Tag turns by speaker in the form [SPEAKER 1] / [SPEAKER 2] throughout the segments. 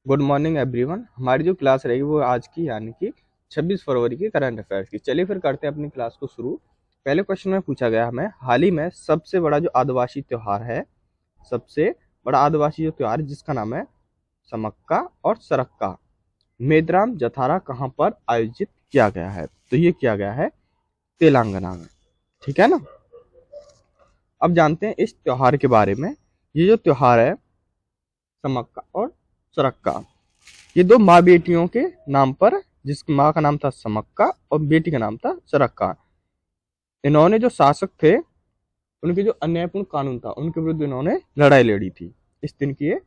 [SPEAKER 1] Good morning everyone. हमारी जो class रहेगी वो आज की यानी कि 26 फरवरी की करंट अफेयर्स की। चलिए फिर करते हैं अपनी क्लास को शुरू। पहले क्वेश्चन में पूछा गया हमें, हाल ही में सबसे बड़ा जो आदिवासी त्योहार है, सबसे बड़ा आदिवासी जो त्योहार जिसका नाम है समक्का और सरक्का, मेदराम जथारा कहाँ पर आयोजित किया गया है? तो ये किया गया है तेलंगाना में। ठीक है ना। अब जानते हैं इस त्योहार के बारे में। ये जो त्योहार है समक्का और सरक्का, ये दो माँ बेटियों के नाम पर, जिसकी माँ का नाम था समक्का और बेटी का नाम था सरक्का, इन्होंने जो शासक थे उनके जो अन्यायपूर्ण कानून था उनके विरुद्ध इन्होंने लड़ाई लड़ी थी। इस दिन की ये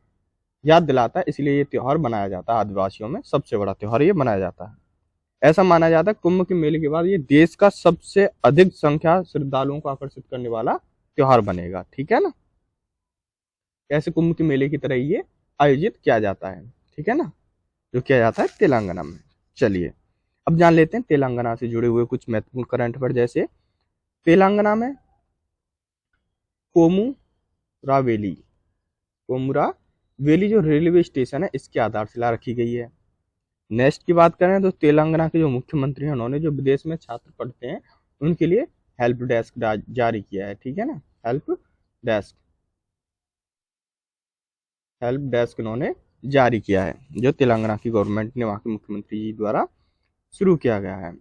[SPEAKER 1] याद दिलाता है, इसलिए ये त्योहार मनाया जाता है। आदिवासियों में सबसे बड़ा त्योहार ये मनाया जाता है। ऐसा माना जाता है कुंभ के मेले के बाद ये देश का सबसे अधिक संख्या श्रद्धालुओं को आकर्षित करने वाला त्योहार बनेगा। ठीक है ना। ऐसे कुंभ के मेले की तरह ये आयोजित किया जाता है। ठीक है ना, जो किया जाता है तेलंगाना में। चलिए अब जान लेते हैं तेलंगाना से जुड़े हुए कुछ महत्वपूर्ण करंट अफेयर। जैसे तेलंगाना में कोमुरावेली कोमुरावेली जो रेलवे स्टेशन है इसकी आधारशिला रखी गई है। नेक्स्ट की बात करें तो तेलंगाना के जो मुख्यमंत्री हैं उन्होंने जो विदेश में छात्र पढ़ते हैं उनके लिए हेल्प डेस्क जारी किया है। ठीक है ना, डेस्क हेल्प डेस्क उन्होंने जारी किया है, जो तेलंगाना की गवर्नमेंट ने, वहां के मुख्यमंत्री जी द्वारा शुरू किया गया है।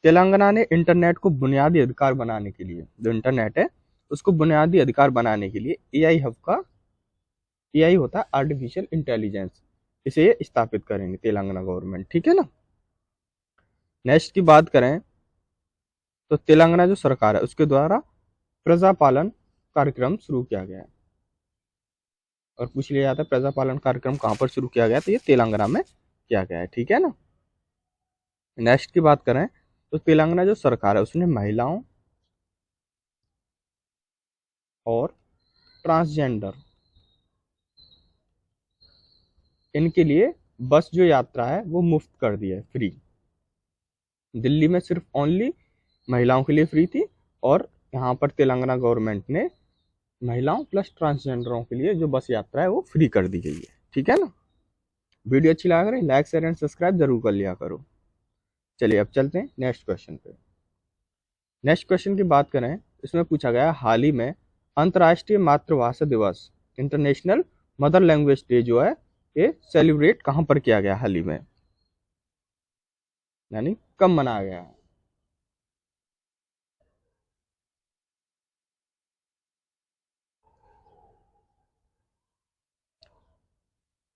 [SPEAKER 1] तेलंगाना ने इंटरनेट को बुनियादी अधिकार बनाने के लिए, जो इंटरनेट है उसको बुनियादी अधिकार बनाने के लिए एआई होता है आर्टिफिशियल इंटेलिजेंस, इसे ये स्थापित करेंगे तेलंगाना गवर्नमेंट। ठीक है ना। नेक्स्ट की बात करें तो तेलंगाना जो सरकार है उसके द्वारा प्रजापालन कार्यक्रम शुरू किया गया है। और पूछ लिया जाता है प्रजापालन कार्यक्रम कहाँ पर शुरू किया गया, तो ये तेलंगाना में किया गया है। ठीक है ना। नेक्स्ट की बात करें तो तेलंगाना जो सरकार है उसने महिलाओं और ट्रांसजेंडर, इनके लिए बस जो यात्रा है वो मुफ्त कर दी है, फ्री। दिल्ली में सिर्फ ओनली महिलाओं के लिए फ्री थी, और यहाँ पर तेलंगाना गवर्नमेंट ने महिलाओं प्लस ट्रांसजेंडरों के लिए जो बस यात्रा है वो फ्री कर दी गई है। ठीक है ना। वीडियो अच्छी लगा करें, लाइक शेयर एंड सब्सक्राइब जरूर कर लिया करो। चलिए अब चलते हैं नेक्स्ट क्वेश्चन पे। नेक्स्ट क्वेश्चन की बात करें, इसमें पूछा गया हाल ही में अंतर्राष्ट्रीय मातृभाषा दिवस, इंटरनेशनल मदर लैंग्वेज डे जो है ये सेलिब्रेट कहाँ पर किया गया हाल ही में, यानी कब मनाया गया है?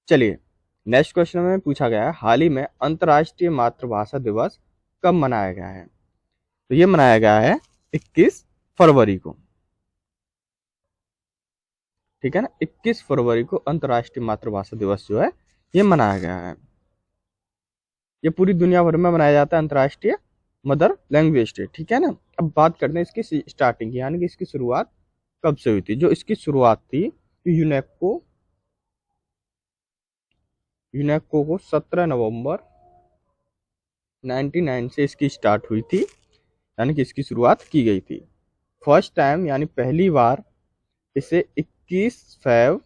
[SPEAKER 1] चलिए नेक्स्ट क्वेश्चन में पूछा गया है हाल ही में अंतर्राष्ट्रीय मातृभाषा दिवस कब मनाया गया है? तो ये मनाया गया है 21 फरवरी को। ठीक है ना, 21 फरवरी को अंतर्राष्ट्रीय मातृभाषा दिवस जो है ये मनाया गया है। ये पूरी दुनिया भर में मनाया जाता है अंतर्राष्ट्रीय मदर लैंग्वेज डे। ठीक है ना। अब बात करते हैं इसकी स्टार्टिंग की, यानी कि इसकी शुरुआत कब से हुई थी। जो इसकी शुरुआत थी यूनेस्को यूनेस्को को 17 नवंबर 99 से इसकी स्टार्ट हुई थी, यानी कि इसकी शुरुआत की गई थी। फर्स्ट टाइम यानी पहली बार इसे 21 फरवरी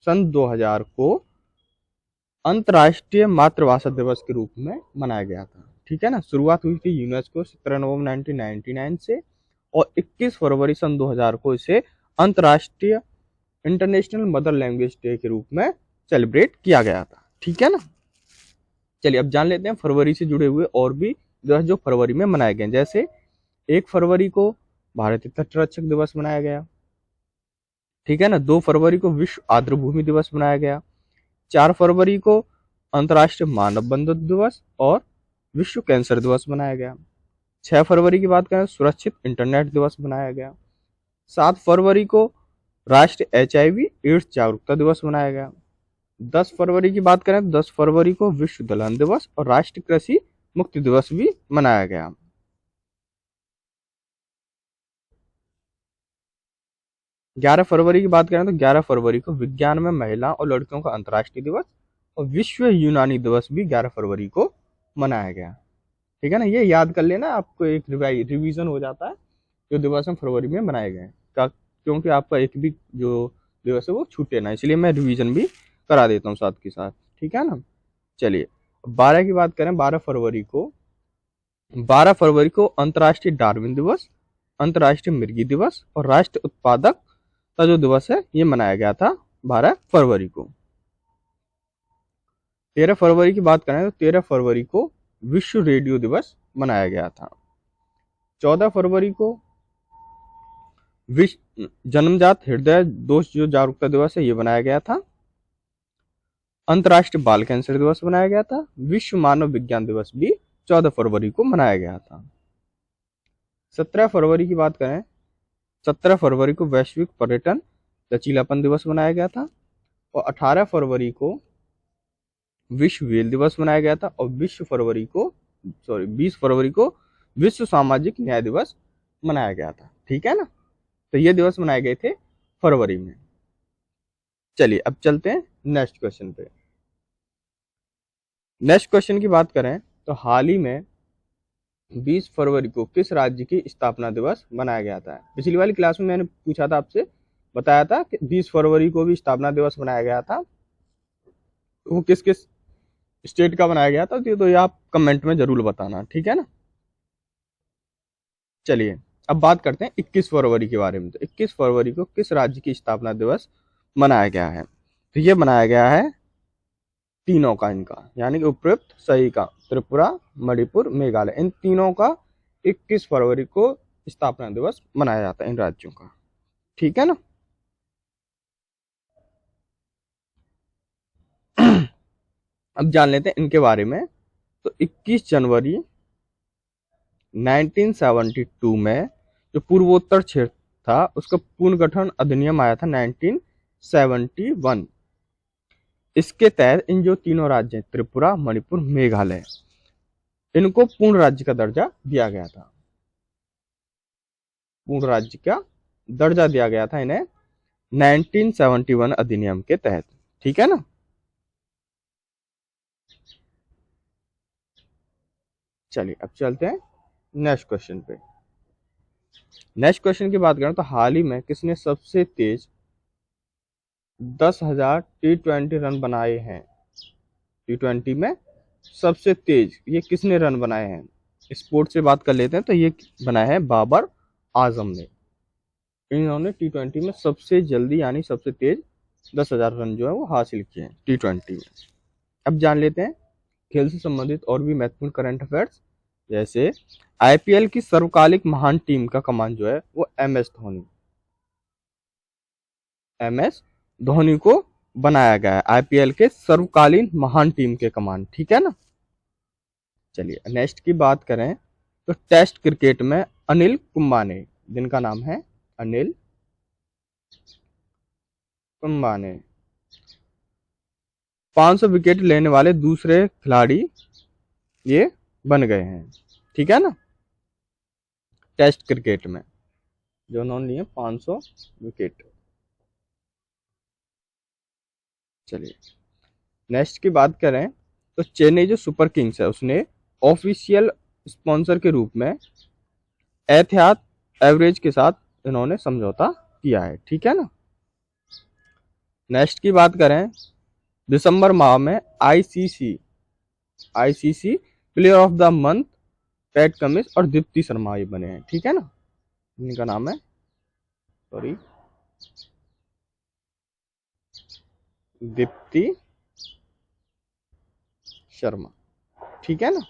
[SPEAKER 1] सन 2000 को अंतर्राष्ट्रीय मातृभाषा दिवस के रूप में मनाया गया था। ठीक है ना। शुरुआत हुई थी यूनेस्को 17 नवंबर 1999 से, और 21 फरवरी सन 2000 को इसे अंतर्राष्ट्रीय इंटरनेशनल मदर लैंग्वेज डे के रूप में सेलिब्रेट किया गया था। ठीक है ना। चलिए अब जान लेते हैं फरवरी से जुड़े हुए और भी दिवस जो फरवरी में मनाए गए। जैसे 1 फरवरी को भारतीय तटरक्षक दिवस मनाया गया। ठीक है ना। 2 फरवरी को विश्व आर्द्रभूमि दिवस मनाया गया। 4 फरवरी को अंतर्राष्ट्रीय मानव बंधुत्व दिवस और विश्व कैंसर दिवस मनाया गया। 6 फरवरी की बात करें सुरक्षित इंटरनेट दिवस मनाया गया। 7 फरवरी को राष्ट्रीय HIV एड्स जागरूकता दिवस मनाया गया। 10 फरवरी की बात करें तो 10 फरवरी को विश्व दलहन दिवस और राष्ट्रीय कृषि मुक्ति दिवस भी मनाया गया। 11 फरवरी की बात करें तो 11 फरवरी को विज्ञान में महिला और लड़कियों का अंतर्राष्ट्रीय दिवस और विश्व यूनानी दिवस भी 11 फरवरी को मनाया गया। ठीक है ना। ये याद कर लेना, आपको एक रिवीजन हो जाता है जो दिवस हम फरवरी में मनाए गए, क्योंकि आपका एक भी जो दिवस है वो छूटे ना, इसलिए मैं रिवीजन भी करा देता हूँ साथ के साथ, ठीक है ना। चलिए 12 की बात करें, 12 फरवरी को अंतर्राष्ट्रीय डार्विन दिवस, अंतर्राष्ट्रीय मिर्गी दिवस और राष्ट्रीय उत्पादक का जो दिवस है ये मनाया गया था 12 फरवरी को। 13 फरवरी की बात करें तो 13 फरवरी को विश्व रेडियो दिवस मनाया गया था। 14 फरवरी को विश्व जन्मजात हृदय दोष जो जागरूकता दिवस है ये बनाया गया था। अंतर्राष्ट्रीय बाल कैंसर दिवस बनाया गया था। विश्व मानव विज्ञान दिवस भी 14 फरवरी को मनाया गया था। 17 फरवरी की बात करें, 17 फरवरी को वैश्विक पर्यटन लचीलापन दिवस मनाया गया था। और 18 फरवरी को विश्व व्हेल दिवस मनाया गया था। और 20 फरवरी को विश्व सामाजिक न्याय दिवस मनाया गया था, ठीक है ना। तो ये दिवस मनाए गए थे फरवरी में। चलिए अब चलते हैं नेक्स्ट क्वेश्चन पे। नेक्स्ट क्वेश्चन की बात करें तो हाल ही में 20 फरवरी को किस राज्य की स्थापना दिवस मनाया गया था। पिछली वाली क्लास में मैंने पूछा था आपसे, बताया था कि 20 फरवरी को भी स्थापना दिवस मनाया गया था, वो किस किस स्टेट का बनाया गया था, तो ये आप कमेंट में जरूर बताना, ठीक है ना। चलिए अब बात करते हैं 21 फरवरी के बारे में। तो 21 फरवरी को किस राज्य की स्थापना दिवस मनाया गया है। तो ये बनाया गया है तीनों का, इनका यानी कि उपयुक्त सही का, त्रिपुरा, मणिपुर, मेघालय, इन तीनों का 21 फरवरी को स्थापना दिवस मनाया जाता है, इन राज्यों का, ठीक है ना। अब जान लेते हैं इनके बारे में। तो 21 जनवरी 1972 में जो पूर्वोत्तर क्षेत्र था उसका पुनर्गठन अधिनियम आया था 1971। इसके तहत इन जो तीनों राज्य हैं, त्रिपुरा, मणिपुर, मेघालय, इनको पूर्ण राज्य का दर्जा दिया गया था। पूर्ण राज्य का दर्जा दिया गया था इन्हें 1971 अधिनियम के तहत, ठीक है ना। चलिए अब चलते हैं नेक्स्ट क्वेश्चन पे। नेक्स्ट क्वेश्चन की बात करें तो हाल ही में किसने सबसे तेज 10,000 T20 रन बनाए हैं। T20 में सबसे तेज ये किसने रन बनाए हैं। स्पोर्ट से बात कर लेते हैं तो ये बनाया है बाबर आजम ने। इन्होंने T20 में सबसे जल्दी यानी सबसे तेज 10,000 रन जो है वो हासिल किए हैं T20 में। अब जान लेते हैं खेल से संबंधित और भी महत्वपूर्ण करंट अफेयर्स, जैसे आईपीएल की सर्वकालिक महान टीम का कमान जो है वो एम एस धोनी को बनाया गया है आईपीएल के सर्वकालीन महान टीम के कमान, ठीक है ना। चलिए नेक्स्ट की बात करें तो टेस्ट क्रिकेट में अनिल कुंबले, जिनका नाम है अनिल कुंबले, 500 विकेट लेने वाले दूसरे खिलाड़ी ये बन गए हैं, ठीक है ना। टेस्ट क्रिकेट में जो उन्होंने लिए 500 विकेट। चलिए नेक्स्ट की बात करें तो चेन्नई जो सुपर किंग्स है उसने ऑफिशियल स्पॉन्सर के रूप में एथिहाद एवरेज के साथ इन्होंने समझौता किया है, ठीक है ना। नेक्स्ट की बात करें दिसंबर माह में ICC player of the month PAT Cummins और दीप्ति शर्मा ये बने हैं, ठीक है ना। इनका नाम है दीप्ति शर्मा, ठीक है ना।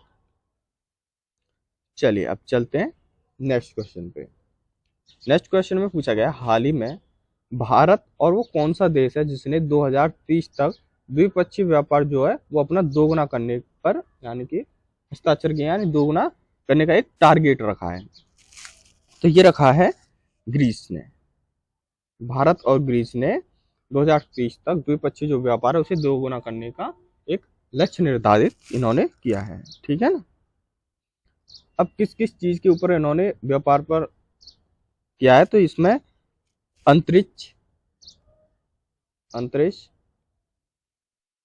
[SPEAKER 1] चलिए अब चलते हैं नेक्स्ट क्वेश्चन पे। नेक्स्ट क्वेश्चन में पूछा गया हाल ही में भारत और वो कौन सा देश है जिसने 2030 तक द्विपक्षीय व्यापार जो है वो अपना दोगुना करने पर यानी कि हस्ताक्षर किया, यानी दोगुना करने का एक टारगेट रखा है। तो ये रखा है ग्रीस ने। भारत और ग्रीस ने 2030 तक द्विपक्षीय जो व्यापार है उसे दोगुना करने का एक लक्ष्य निर्धारित इन्होंने किया है, ठीक है ना। अब किस किस चीज के ऊपर इन्होंने व्यापार पर किया है, तो इसमें अंतरिक्ष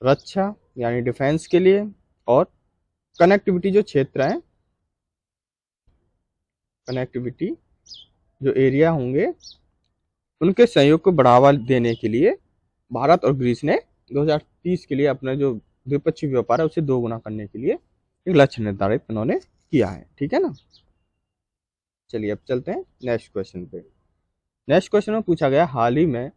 [SPEAKER 1] रक्षा यानी डिफेंस के लिए, और कनेक्टिविटी जो क्षेत्र है, कनेक्टिविटी जो एरिया होंगे उनके सहयोग को बढ़ावा देने के लिए भारत और ग्रीस ने 2030 के लिए अपने जो द्विपक्षीय व्यापार है उसे 2 गुना करने के लिए एक लक्ष्य निर्धारित इन्होंने किया है। ठीक है ना। चलिए अब चलते हैं नेक्स्ट क्वेश्चन पे। नेक्स्ट क्वेश्चन में पूछा गया हाल ही में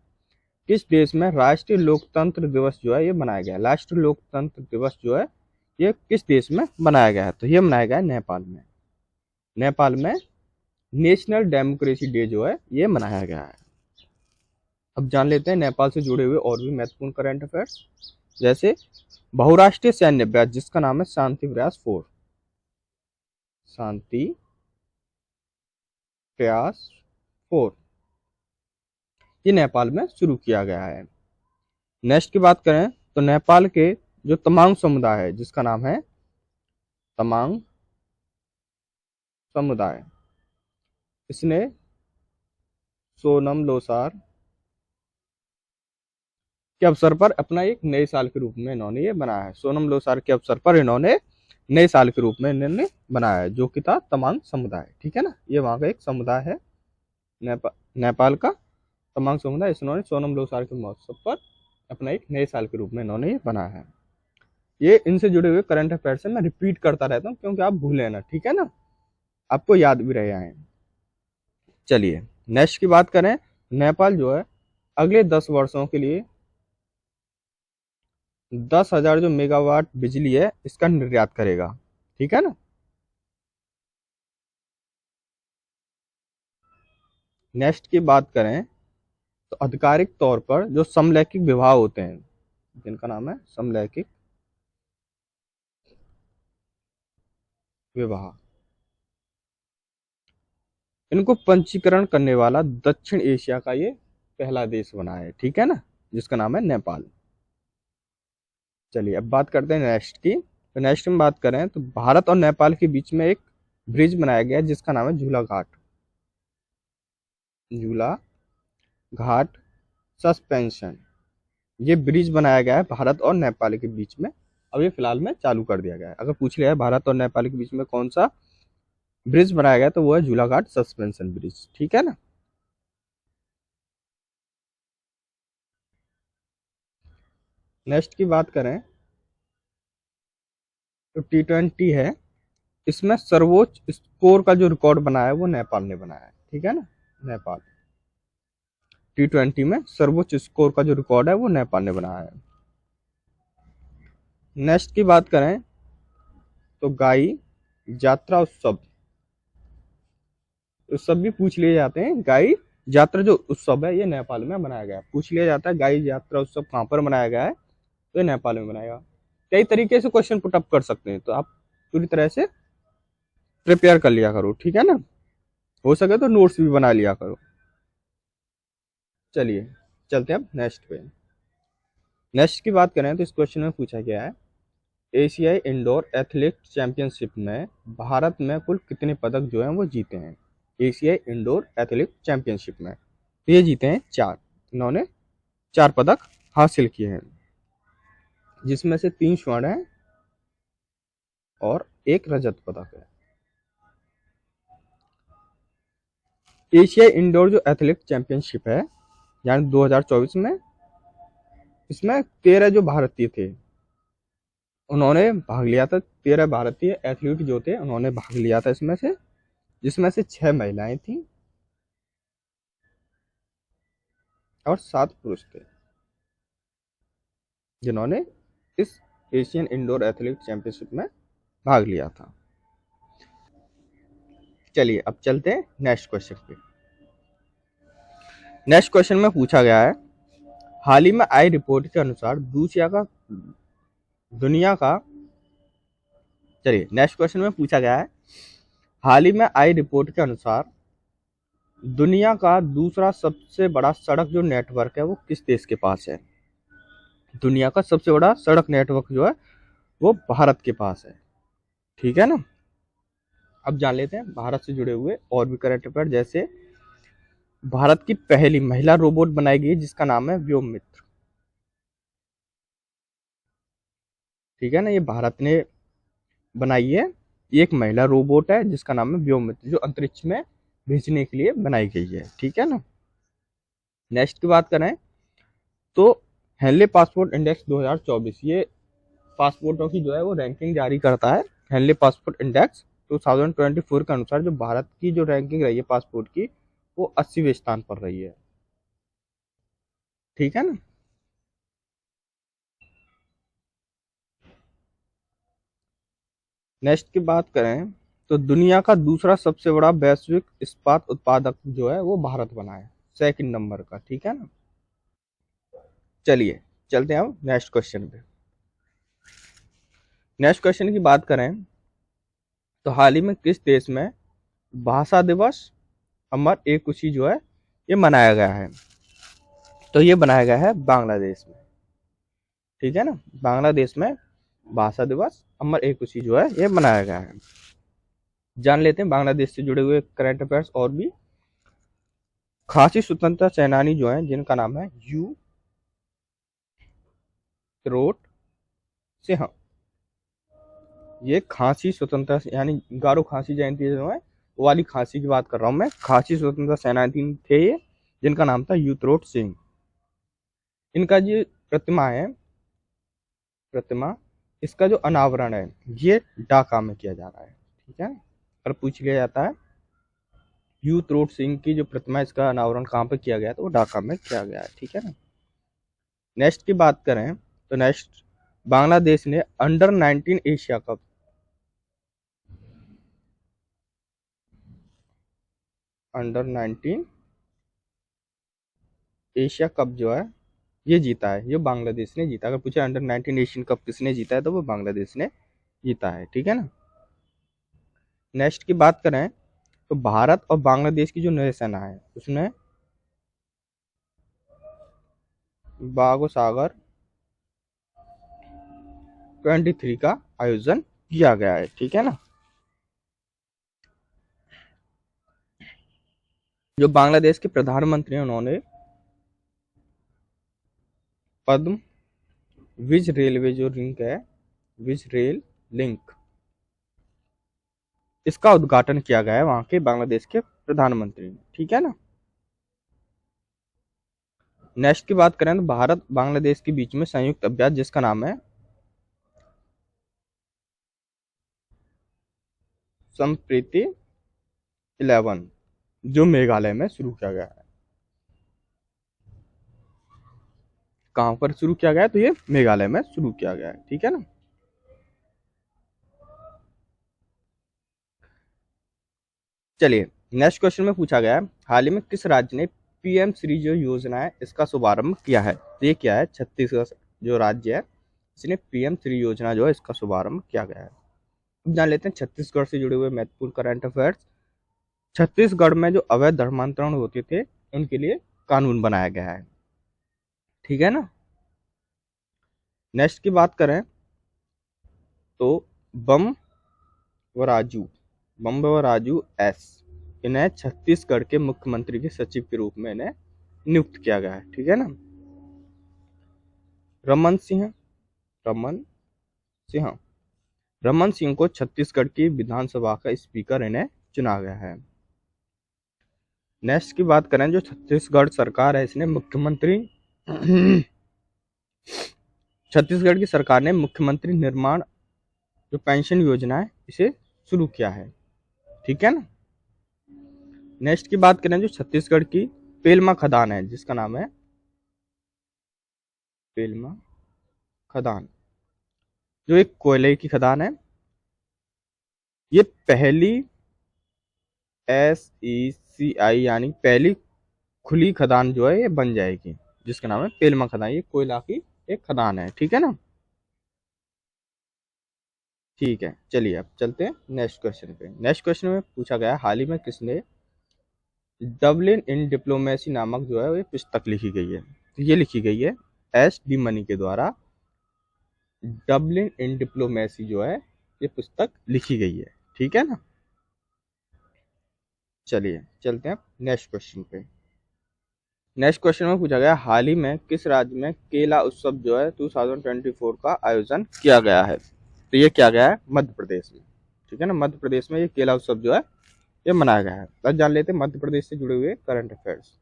[SPEAKER 1] किस देश में राष्ट्रीय लोकतंत्र दिवस जो है ये मनाया गया है। राष्ट्रीय लोकतंत्र दिवस जो है ये किस देश में मनाया गया है, तो ये मनाया गया है नेपाल में। नेपाल में नेशनल डेमोक्रेसी डे जो है ये मनाया गया है। अब जान लेते हैं नेपाल से जुड़े हुए और भी महत्वपूर्ण करंट अफेयर्स, जैसे बहुराष्ट्रीय सैन्य अभ्यास जिसका नाम है शांति प्रयास 4, शांति प्रयास 4, ये नेपाल में शुरू किया गया है। नेक्स्ट की बात करें तो नेपाल के जो तमांग समुदाय है जिसका नाम है तमांग समुदाय, इसने सोनम लोसार के अवसर पर अपना एक नए साल के रूप में इन्होंने ये बनाया है। सोनम लोसार के अवसर पर इन्होंने नए साल के रूप में इन्होंने बनाया है, जो कि था तमांग समुदाय। ठीक है ना, ये वहाँ का एक समुदाय है नेपाल का तमांग समुदाय। इन्होंने सोनम लोसार के महोत्सव पर अपना एक नए साल के रूप में इन्होंने ये बनाया है। ये इनसे जुड़े हुए करंट अफेयर्स मैं रिपीट करता रहता हूँ क्योंकि आप भूले ना, ठीक है ना, आपको याद भी रहे आए। चलिए नेक्स्ट की बात करें, नेपाल जो है अगले 10 वर्षों के लिए 10,000 जो मेगावाट बिजली है इसका निर्यात करेगा। ठीक है ना। नेक्स्ट की बात करें तो आधिकारिक तौर पर जो समलैंगिक विवाह होते हैं जिनका नाम है समलैंगिक विवाह, इनको पंजीकरण करने वाला दक्षिण एशिया का ये पहला देश बना है। ठीक है ना, जिसका नाम है नेपाल। चलिए अब बात करते हैं नेक्स्ट की। तो नेक्स्ट में बात करें तो भारत और नेपाल के बीच में एक ब्रिज बनाया गया जिसका नाम है झूला घाट, झूला घाट सस्पेंशन। ये ब्रिज बनाया गया है भारत और नेपाल के बीच में, अब ये फिलहाल में चालू कर दिया गया है। अगर पूछ लिया है भारत और नेपाल के बीच में कौन सा ब्रिज बनाया गया तो वो है झूला घाट सस्पेंशन ब्रिज। ठीक है ना। नेक्स्ट की बात करें तो T20 है, इसमें सर्वोच्च स्कोर का जो रिकॉर्ड बनाया है वो नेपाल ने बनाया है। ठीक है ना, नेपाल T20 में सर्वोच्च स्कोर का जो रिकॉर्ड है वो नेपाल ने बनाया है। नेक्स्ट की बात करें तो गाई यात्रा उत्सव, उत्सव भी पूछ लिए जाते हैं। गाई यात्रा जो उत्सव है ये नेपाल में मनाया गया है। पूछ लिया जाता है गाई यात्रा उत्सव कहाँ पर मनाया गया है तो ये नेपाल में मनाया गया। कई तरीके से क्वेश्चन पुटअप कर सकते हैं, तो आप पूरी तरह से प्रिपेयर कर लिया करो। ठीक है ना, हो सके तो नोट्स भी बना लिया करो। चलिए चलते हैं अब नेक्स्ट पे। नेक्स्ट की बात करें तो इस क्वेश्चन में पूछा गया है एशियाई इंडोर एथलेटिक्स चैंपियनशिप में भारत में कुल कितने पदक जो हैं वो जीते हैं। एशियाई इंडोर एथलेटिक्स चैंपियनशिप में तो ये जीते हैं 4, इन्होंने 4 पदक हासिल किए हैं, जिसमें से 3 स्वर्ण है और 1 रजत पदक है। एशियाई इंडोर जो एथलेटिक्स चैंपियनशिप है यानी 2024 में, इसमें 13 जो भारतीय थे उन्होंने भाग लिया था। 13 भारतीय एथलीट जो थे उन्होंने भाग लिया था इसमें से, जिसमें से 6 महिलाएं थी और 7 पुरुष थे जिन्होंने इस एशियन इंडोर एथलेटिक्स चैंपियनशिप में भाग लिया था। चलिए अब चलते हैं नेक्स्ट क्वेश्चन पे। नेक्स्ट क्वेश्चन में पूछा गया है हाल ही में आई रिपोर्ट के अनुसार दुनिया का चलिए नेक्स्ट क्वेश्चन में पूछा गया है हाल ही में आई रिपोर्ट के अनुसार दुनिया का दूसरा सबसे बड़ा सड़क जो नेटवर्क है वो किस देश के पास है। दुनिया का सबसे बड़ा सड़क नेटवर्क जो है वो भारत के पास है। ठीक है ना। अब जान लेते हैं भारत से जुड़े हुए और भी करंट अफेयर, जैसे भारत की पहली महिला रोबोट बनाई गई जिसका नाम है व्योममित्र। ठीक है ना, ये भारत ने बनाई है, ये एक महिला रोबोट है जिसका नाम है व्योममित्र, जो अंतरिक्ष में भेजने के लिए बनाई गई है। ठीक है ना। नेक्स्ट की बात करें तो हेनले पासपोर्ट इंडेक्स 2024, ये पासपोर्टों की जो है वो रैंकिंग जारी करता है। हेनले पासपोर्ट इंडेक्स 2024 के अनुसार जो भारत की जो रैंकिंग रही है पासपोर्ट की, वो 80वें स्थान पर रही है। ठीक है ना। नेक्स्ट की बात करें तो दुनिया का दूसरा सबसे बड़ा वैश्विक इस्पात उत्पादक जो है वो भारत बना है, सेकंड नंबर का। ठीक है ना। चलिए चलते हैं अब नेक्स्ट क्वेश्चन पे। नेक्स्ट क्वेश्चन की बात करें तो हाल ही में किस देश में भाषा दिवस अमर एकुशे जो है ये मनाया गया है? तो ये बनाया गया है बांग्लादेश में। ठीक है ना। बांग्लादेश में भाषा दिवस अमर एकुशे जो है ये मनाया गया है। जान लेते हैं बांग्लादेश से जुड़े हुए करंट अफेयर्स और भी। खासी स्वतंत्रता सेनानी जो है जिनका नाम है यू त्रोट सिंह, ये खांसी स्वतंत्रता यानी गारो खांसी जयंती जो है वो वाली खांसी की बात कर रहा हूं मैं। खांसी स्वतंत्रता सेनानी थे ये, जिनका नाम था यूत्रोट सिंह। इनका जो प्रतिमा है, प्रतिमा इसका जो अनावरण है ये ढाका में किया जा रहा है। ठीक है। अगर पूछ लिया जाता है यूत्रोट सिंह की जो प्रतिमा है, इसका अनावरण कहाँ पे किया गया, तो वो ढाका में किया गया है। ठीक है ना। नेक्स्ट की बात करें तो नेक्स्ट, बांग्लादेश ने under 19 Asia cup, under 19 Asia cup जो है ये जीता है, ये बांग्लादेश ने जीता। अगर पूछे अंडर 19 एशियन कप किसने जीता है, तो वो बांग्लादेश ने जीता है। ठीक है ना। नेक्स्ट की बात करें तो भारत और बांग्लादेश की जो नौसेना है उसने बागो सागर 23 का आयोजन किया गया है। ठीक है ना। जो बांग्लादेश के प्रधानमंत्री हैं उन्होंने पद्म विज रेलवे जो लिंक है, विज रेल लिंक, इसका उद्घाटन किया गया है वहां के बांग्लादेश के प्रधानमंत्री ने। ठीक है ना। नेक्स्ट की बात करें तो भारत बांग्लादेश के बीच में संयुक्त अभ्यास जिसका नाम है संप्रीति 11, जो मेघालय में शुरू किया गया है। कहां पर शुरू किया गया है, तो ये मेघालय में शुरू किया गया है। ठीक है ना। चलिए नेक्स्ट क्वेश्चन में पूछा गया है हाल ही में किस राज्य ने पीएम श्री जो योजना है इसका शुभारंभ किया है? तो ये क्या है, छत्तीसगढ़ जो राज्य है इसने पीएम श्री योजना जो है इसका शुभारंभ किया गया है। अब जान लेते हैं छत्तीसगढ़ से जुड़े हुए महत्वपूर्ण करंट अफेयर्स। छत्तीसगढ़ में जो अवैध धर्मांतरण होते थे उनके लिए कानून बनाया गया है। ठीक है ना। नेक्स्ट की बात करें तो बम व राजू, बम व राजू एस, इन्हें छत्तीसगढ़ के मुख्यमंत्री के सचिव के रूप में इन्हें नियुक्त किया गया है। ठीक है ना। रमन सिंह, रमन सिंह, रमन सिंह को छत्तीसगढ़ की विधानसभा का स्पीकर इन्हें चुना गया है। नेक्स्ट की बात करें जो छत्तीसगढ़ सरकार है इसने मुख्यमंत्री छत्तीसगढ़ की सरकार ने मुख्यमंत्री निर्माण जो पेंशन योजना है इसे शुरू किया है। ठीक है ना। नेक्स्ट की बात करें जो छत्तीसगढ़ की पेलमा खदान है जिसका नाम है पेलमा खदान, जो एक कोयले की खदान है, ये पहली SECI यानी पहली खुली खदान जो है ये बन जाएगी जिसका नाम है पेलमा खदान। ये कोयला की एक खदान है। ठीक है ना। ठीक है। चलिए अब चलते हैं नेक्स्ट क्वेश्चन पे। नेक्स्ट क्वेश्चन में पूछा गया हाल ही में किसने डबलिन इन डिप्लोमेसी नामक जो है ये पुस्तक लिखी गई है? तो ये लिखी गई है SD मनी के द्वारा। डबलिन इन डिप्लोमेसी जो है ये पुस्तक लिखी गई है। ठीक है ना। चलिए चलते हैं नेक्स्ट क्वेश्चन पे। नेक्स्ट क्वेश्चन में पूछा गया हाल ही में किस राज्य में केला उत्सव जो है 2024 का आयोजन किया गया है? तो ये किया गया है मध्य प्रदेश में। ठीक है ना। मध्य प्रदेश में ये केला उत्सव जो है ये मनाया गया है। अब जान लेते हैं मध्य प्रदेश से जुड़े हुए करंट अफेयर्स।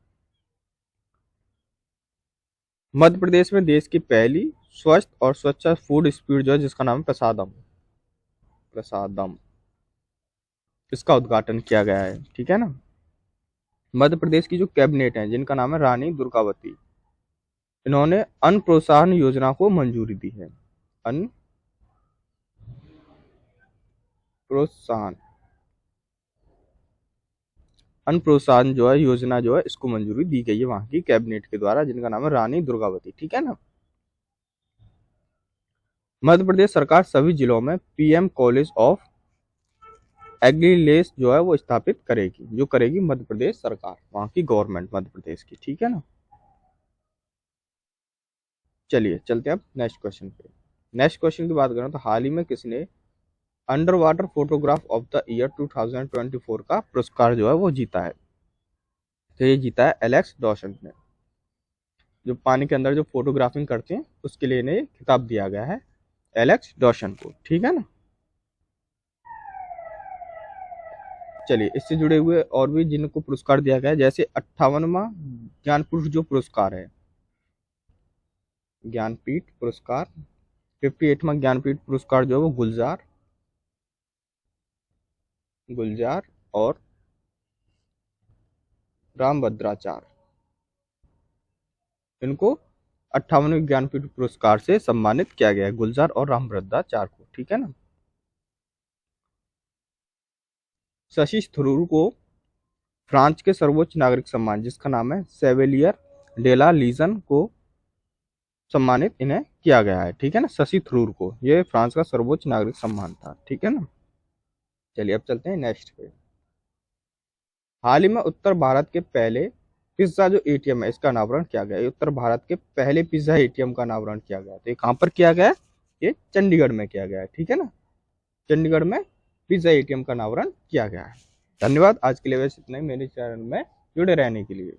[SPEAKER 1] मध्य प्रदेश में देश की पहली स्वस्थ और स्वच्छ फूड स्पीड जो है जिसका नाम है प्रसादम, प्रसादम, इसका उद्घाटन किया गया है। ठीक है ना। मध्य प्रदेश की जो कैबिनेट है जिनका नाम है रानी दुर्गावती, इन्होंने अन्न प्रोत्साहन योजना को मंजूरी दी है। अन्न प्रोत्साहन, अन्न प्रोत्साहन जो है योजना जो है इसको मंजूरी दी गई है वहां की कैबिनेट के द्वारा, जिनका नाम है रानी दुर्गावती। ठीक है ना। मध्य प्रदेश सरकार सभी जिलों में पीएम कॉलेज ऑफ एग्रीलेस जो है वो स्थापित करेगी, जो करेगी मध्य प्रदेश सरकार, वहां की गवर्नमेंट मध्य प्रदेश की। ठीक है ना। चलिए चलते हैं अब नेक्स्ट क्वेश्चन पे। नेक्स्ट क्वेश्चन की बात करें तो हाल ही में किसने under water photograph of the year 2024 का पुरस्कार जो है वो जीता है? तो ये जीता है एलेक्स डॉशन ने, जो पानी के अंदर जो फोटोग्राफिंग करते हैं उसके लिए इन्हें खिताब दिया गया है, एलेक्स डॉशन को। ठीक है ना। चलिए इससे जुड़े हुए और भी जिनको पुरस्कार दिया गया है, जैसे 58वां ज्ञानपीठ जो पुरस्कार है, ज्ञानपीठ पुरस्कार, 58वां ज्ञानपीठ पुरस्कार जो है वो गुलजार, गुलजार और रामभद्राचार्य, इनको 58वें ज्ञानपीठ पुरस्कार से सम्मानित किया गया है, गुलजार और रामभद्राचार्य को। ठीक है ना। शशि थरूर को फ्रांस के सर्वोच्च नागरिक सम्मान जिसका नाम है सेवेलियर डेला लीजन को सम्मानित इन्हें किया गया है। ठीक है ना। शशि थरूर को, ये फ्रांस का सर्वोच्च नागरिक सम्मान था। ठीक है ना। चलिए अब चलते हैं नेक्स्ट पे। हाल ही में उत्तर भारत के पहले पिज्जा जो एटीएम है इसका अनावरण किया गया है। उत्तर भारत के पहले पिज्जा एटीएम का अनावरण किया गया है। तो ये कहां पर किया गया है? ये चंडीगढ़ में किया गया है। ठीक है ना। चंडीगढ़ में पिज्जा एटीएम का अनावरण किया गया है। धन्यवाद। आज के लिए बस इतना ही। मेरे चैनल में जुड़े रहने के लिए।